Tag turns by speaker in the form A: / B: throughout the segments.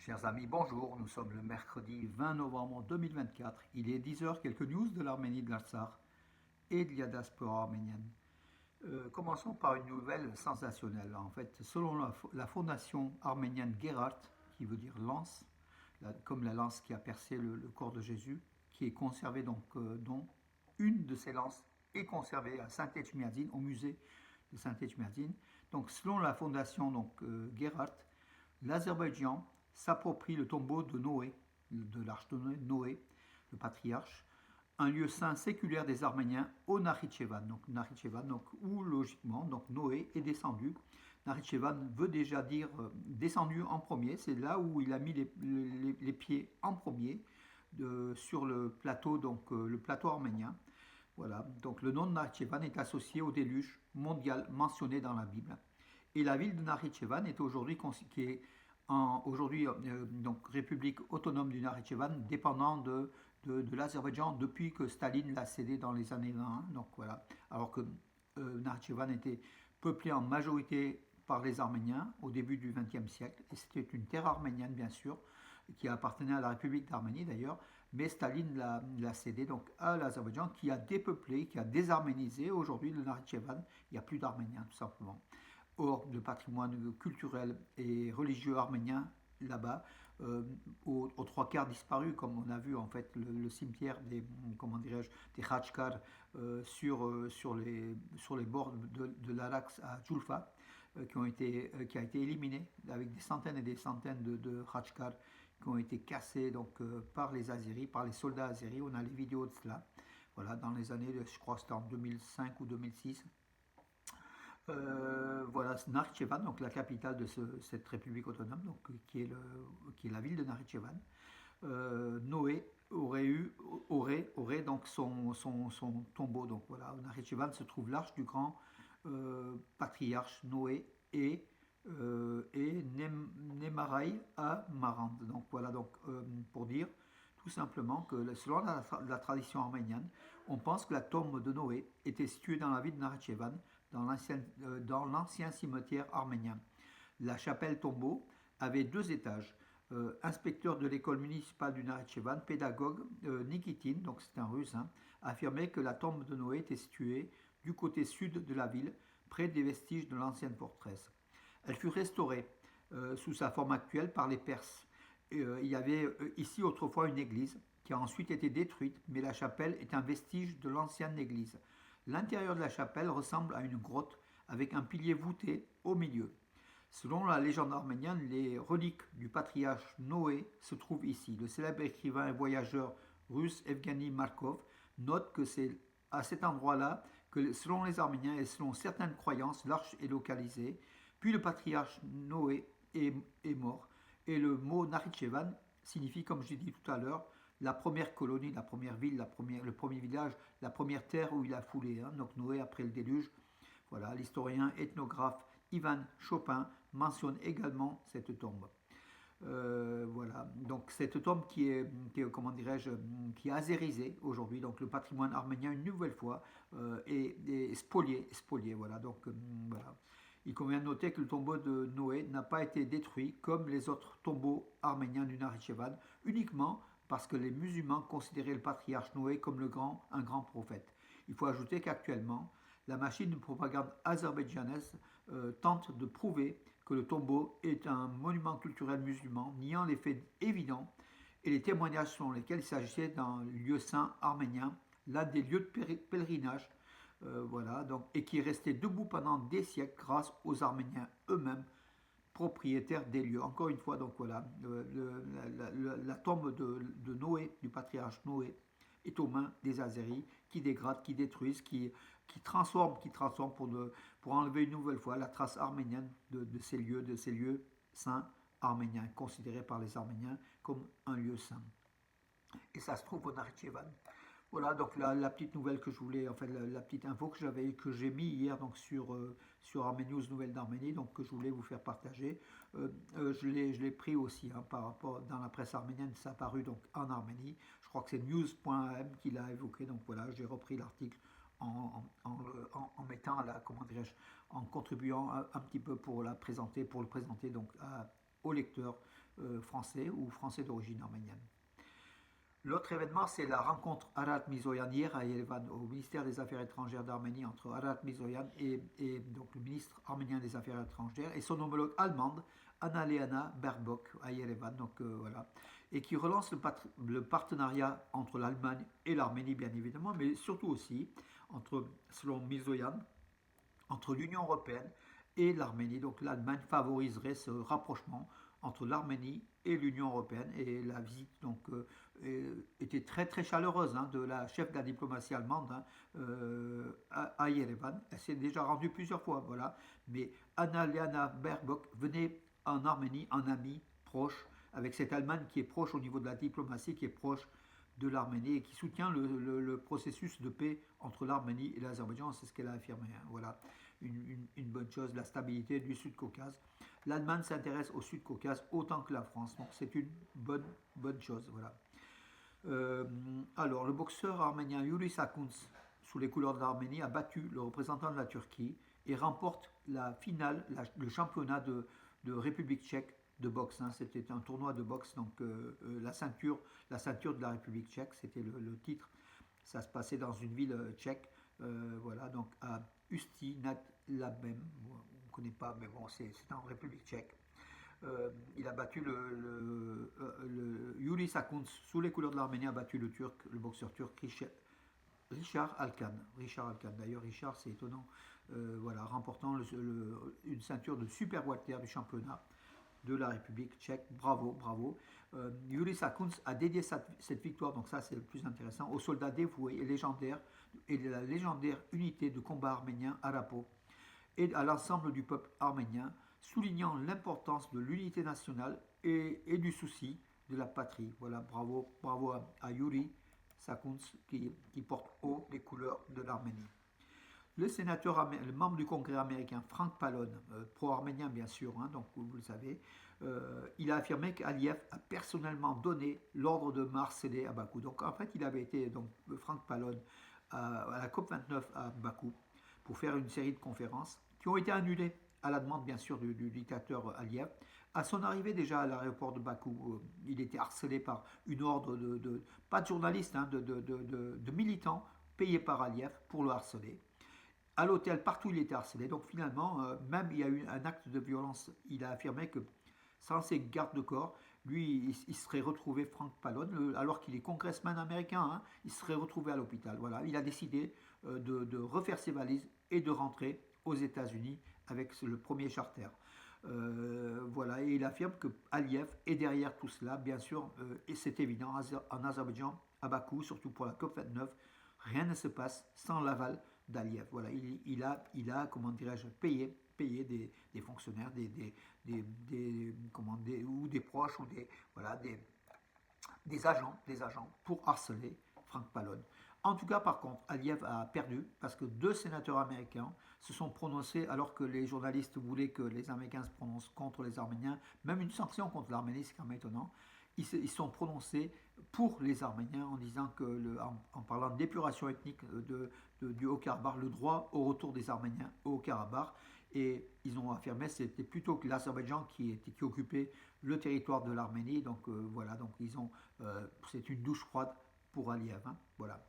A: Chers amis, bonjour. Nous sommes le mercredi 20 novembre 2024. Il est 10 heures. Quelques news de l'Arménie, de l'Artsakh et de la diaspora arménienne. Commençons par une nouvelle sensationnelle. En fait, selon la fondation arménienne Gerhard, qui veut dire lance, comme la lance qui a percé le corps de Jésus, qui est conservée dont une de ces lances est conservée à Saint-Etchmiadzin, au musée de Saint-Etchmiadzin. Donc, selon la fondation Gerhard, l'Azerbaïdjan s'approprie le tombeau de Noé, de l'arche de Noé, le patriarche, un lieu saint séculaire des Arméniens au Nakhichevan. Donc où logiquement Noé est descendu. Nakhichevan veut déjà dire descendu en premier. C'est là où il a mis les pieds en premier sur le plateau, le plateau arménien. Voilà. Donc le nom de Nakhichevan est associé au déluge mondial mentionné dans la Bible. Et la ville de Nakhichevan est aujourd'hui donc République autonome du Nakhichevan, dépendant de l'Azerbaïdjan depuis que Staline l'a cédé dans les années 20. Donc voilà, alors que Nakhichevan était peuplé en majorité par les Arméniens au début du XXe siècle, et c'était une terre arménienne bien sûr, qui appartenait à la République d'Arménie d'ailleurs, mais Staline l'a cédé donc à l'Azerbaïdjan, qui a dépeuplé, qui a désarménisé aujourd'hui le Nakhichevan. Il n'y a plus d'Arméniens tout simplement. Or, le patrimoine culturel et religieux arménien là-bas, aux trois quarts disparu, comme on a vu en fait le cimetière des Khachkar sur les bords de l'Arax à Julfa, qui a été éliminé avec des centaines et des centaines de Khachkar qui ont été cassés par les Azéris, par les soldats azéris. On a les vidéos de cela. Voilà, dans les années, je crois que c'était en 2005 ou 2006. Voilà, Nakhitchevan, donc la capitale de cette république autonome, qui est la ville de Nakhitchevan. Noé aurait donc son tombeau. Donc voilà, au Nakhitchevan se trouve l'arche du grand patriarche Noé et Nemarai à Marand. Donc voilà, pour dire tout simplement que selon la tradition arménienne, on pense que la tombe de Noé était située dans la ville de Nakhitchevan, dans l'ancien cimetière arménien. La chapelle tombeau avait 2 étages. Inspecteur de l'école municipale du Nakhitchevan, pédagogue Nikitin, donc c'est un russe, affirmait que la tombe de Noé était située du côté sud de la ville, près des vestiges de l'ancienne forteresse. Elle fut restaurée sous sa forme actuelle par les Perses. Il y avait ici autrefois une église qui a ensuite été détruite, mais la chapelle est un vestige de l'ancienne église. L'intérieur de la chapelle ressemble à une grotte avec un pilier voûté au milieu. Selon la légende arménienne, les reliques du patriarche Noé se trouvent ici. Le célèbre écrivain et voyageur russe Evgeny Markov note que c'est à cet endroit-là que, selon les Arméniens et selon certaines croyances, l'arche est localisée. Puis le patriarche Noé est mort. Et le mot Nakhichevan signifie, comme je l'ai dit tout à l'heure, la première colonie, la première ville, le premier village, la première terre où il a foulé. Donc Noé après le déluge. Voilà, l'historien ethnographe Ivan Chopin mentionne également cette tombe. Voilà, donc cette tombe comment dirais-je, qui est azérisée aujourd'hui, donc le patrimoine arménien une nouvelle fois est spolié, voilà, voilà. Il convient de noter que le tombeau de Noé n'a pas été détruit comme les autres tombeaux arméniens du Nakhichevan, uniquement parce que les musulmans considéraient le patriarche Noé comme un grand prophète. Il faut ajouter qu'actuellement, la machine de propagande azerbaïdjanaise tente de prouver que le tombeau est un monument culturel musulman, niant les faits évidents et les témoignages selon lesquels il s'agissait d'un lieu saint arménien, l'un des lieux de pèlerinage, voilà, et qui est resté debout pendant des siècles grâce aux Arméniens eux-mêmes, propriétaires des lieux. Encore une fois, donc voilà, la tombe de Noé, du patriarche Noé, est aux mains des Azéris qui dégradent, qui détruisent, qui transforment pour enlever une nouvelle fois la trace arménienne de ces lieux saints arméniens, considérés par les Arméniens comme un lieu saint. Et ça se trouve au Nakhitchevan. Voilà, donc la petite nouvelle que je voulais, enfin la petite info que j'ai mis hier sur Armé News Nouvelles d'Arménie, donc que je voulais vous faire partager. Je l'ai pris aussi par rapport dans la presse arménienne, ça a paru donc en Arménie. Je crois que c'est news.am qui l'a évoqué, donc voilà, j'ai repris l'article en mettant comment dirais-je, en contribuant un petit peu pour le présenter donc aux lecteurs français ou français d'origine arménienne. L'autre événement, c'est la rencontre Arat Mizoyan hier à Yerevan, au ministère des Affaires étrangères d'Arménie, entre Arat Mizoyan et donc le ministre arménien des Affaires étrangères et son homologue allemande, Annalena Baerbock, à Yerevan. Donc voilà. Et qui relance le partenariat entre l'Allemagne et l'Arménie, bien évidemment, mais surtout aussi, selon Mizoyan, entre l'Union européenne et l'Arménie. Donc l'Allemagne favoriserait ce rapprochement entre l'Arménie et l'Union européenne. Et la visite donc était très très chaleureuse de la chef de la diplomatie allemande à Yerevan. Elle s'est déjà rendue plusieurs fois, voilà. Mais Annalena Baerbock venait en Arménie en amie proche, avec cette Allemagne qui est proche au niveau de la diplomatie, qui est proche de l'Arménie et qui soutient le processus de paix entre l'Arménie et l'Azerbaïdjan. C'est ce qu'elle a affirmé. Voilà, une bonne chose, la stabilité du Sud-Caucase. L'Allemagne s'intéresse au Sud-Caucase autant que la France, donc c'est une bonne chose. Voilà. Alors, le boxeur arménien Yuris Akuns, sous les couleurs de l'Arménie, a battu le représentant de la Turquie et remporte la finale, le championnat de République tchèque de boxe. C'était un tournoi de boxe, donc la ceinture de la République tchèque, c'était le titre. Ça se passait dans une ville tchèque, voilà, donc à Ústí nad Labem. On ne connaît pas, mais bon, c'est en République tchèque. Il a battu Yuris Akuns, sous les couleurs de l'Arménie, a battu le boxeur turc Richard Alkan. D'ailleurs, Richard, c'est étonnant, voilà, remportant une ceinture de super welter du championnat de la République tchèque. Bravo. Yuris Akuns a dédié cette victoire, donc ça c'est le plus intéressant, aux soldats dévoués et de la légendaire unité de combat arménien Arapo et à l'ensemble du peuple arménien, soulignant l'importance de l'unité nationale et du souci de la patrie. Voilà, bravo à Yuris Akuns qui porte haut les couleurs de l'Arménie. Le membre du Congrès américain Frank Pallone, pro-arménien bien sûr, donc vous le savez, il a affirmé qu'Aliyev a personnellement donné l'ordre de harceler à Bakou. Donc en fait, il avait été, donc Frank Pallone, à la COP29 à Bakou pour faire une série de conférences qui ont été annulées à la demande bien sûr du dictateur Aliyev. À son arrivée déjà à l'aéroport de Bakou, il était harcelé par une horde pas de journalistes, de militants payés par Aliyev pour le harceler. À l'hôtel, partout il était harcelé. Donc finalement, même il y a eu un acte de violence. Il a affirmé que sans ses gardes de corps, lui, il serait retrouvé, Frank Pallone, alors qu'il est congressman américain, il serait retrouvé à l'hôpital. Voilà, il a décidé de refaire ses valises et de rentrer aux États-Unis avec le premier charter. Voilà, et il affirme que Aliyev est derrière tout cela, bien sûr, et c'est évident, en Azerbaïdjan, à Bakou, surtout pour la COP29, rien ne se passe sans l'aval d'Aliyev. Voilà, il a comment dirais-je, payé des fonctionnaires, ou des proches, ou des agents pour harceler Frank Pallone. En tout cas, par contre, Aliyev a perdu parce que 2 sénateurs américains se sont prononcés alors que les journalistes voulaient que les Américains se prononcent contre les Arméniens, même une sanction contre l'Arménie, c'est quand même étonnant. Ils sont prononcés pour les Arméniens en disant que, en parlant d'épuration ethnique du Haut-Karabakh, le droit au retour des Arméniens au Haut-Karabakh, et ils ont affirmé que c'était plutôt que l'Azerbaïdjan qui occupait le territoire de l'Arménie. Donc voilà, donc c'est une douche froide pour Aliyev. Voilà.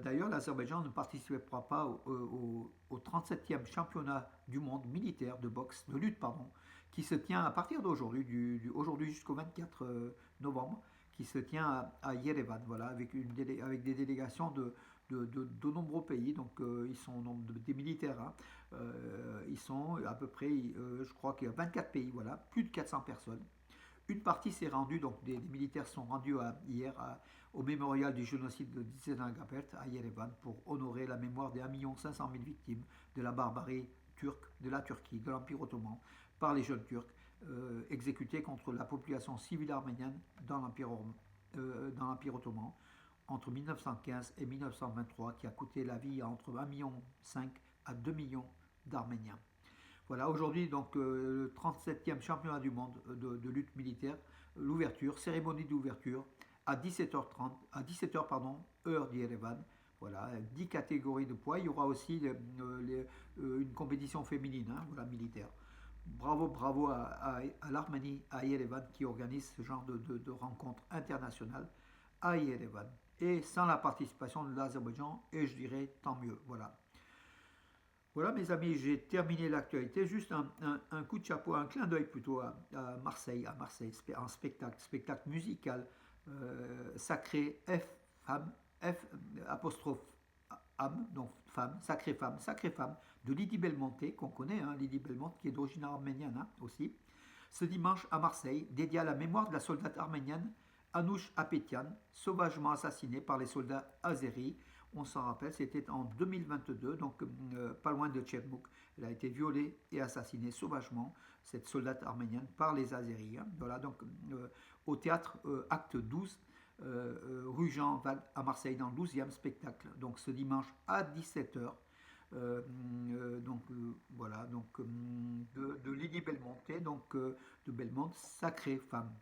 A: D'ailleurs, l'Azerbaïdjan ne participera pas au 37e championnat du monde militaire de boxe, de lutte, pardon, qui se tient à partir d'aujourd'hui, aujourd'hui jusqu'au 24 novembre, qui se tient à Yerevan, voilà, avec des délégations de nombreux pays. Donc ils sont des militaires, ils sont à peu près, je crois qu'il y a 24 pays, voilà, plus de 400 personnes. Une partie s'est rendue, donc des militaires sont rendus hier au mémorial du génocide de Dizena-Gapert à Yerevan pour honorer la mémoire des 1 500 000 victimes de la barbarie turque, de la Turquie, de l'Empire ottoman, par les jeunes Turcs exécutés contre la population civile arménienne dans l'Empire ottoman entre 1915 et 1923, qui a coûté la vie à entre 1,5 million à 2 millions d'Arméniens. Voilà, aujourd'hui, donc, le 37e championnat du monde de lutte militaire, l'ouverture, cérémonie d'ouverture, à 17h, pardon, heure d'Yerevan. Voilà, 10 catégories de poids. Il y aura aussi une compétition féminine, voilà, militaire. bravo, bravo à l'Arménie, à Yerevan, qui organise ce genre de rencontres internationales à Yerevan. Et sans la participation de l'Azerbaïdjan, et je dirais tant mieux. Voilà. Voilà, mes amis, j'ai terminé l'actualité. Juste un coup de chapeau, un clin d'œil plutôt à Marseille, en spectacle musical sacré F femme, F apostrophe âme, donc sacrée femme, de Lydie Belmonte, qu'on connaît, hein, Lydie Belmonte, qui est d'origine arménienne hein, aussi. Ce dimanche à Marseille, dédié à la mémoire de la soldate arménienne Anouche Apetian, sauvagement assassinée par les soldats azéris. On s'en rappelle, c'était en 2022, donc pas loin de Tchernouk. Elle a été violée et assassinée sauvagement, cette soldate arménienne, par les Azéris. Hein. Voilà, donc au théâtre Acte 12, rue Jean Val à Marseille, dans le 12e spectacle. Donc ce dimanche à 17h. Voilà, donc de Lydie Belmonte, donc de Belmonte, sacrée femme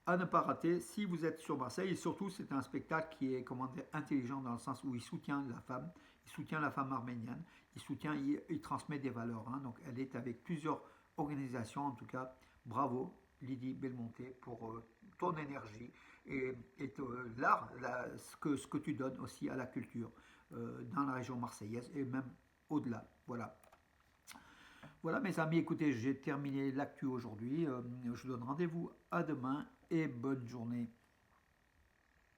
A: à ne pas rater si vous êtes sur Marseille. Et surtout, c'est un spectacle qui est comment dire, intelligent dans le sens où il soutient la femme arménienne, il transmet des valeurs. Hein. Donc, elle est avec plusieurs organisations. En tout cas, bravo Lydie Belmonte pour ton énergie et l'art, ce que tu donnes aussi à la culture dans la région marseillaise et même au-delà. Voilà. Voilà mes amis, écoutez, j'ai terminé l'actu aujourd'hui. Je vous donne rendez-vous à demain et bonne journée.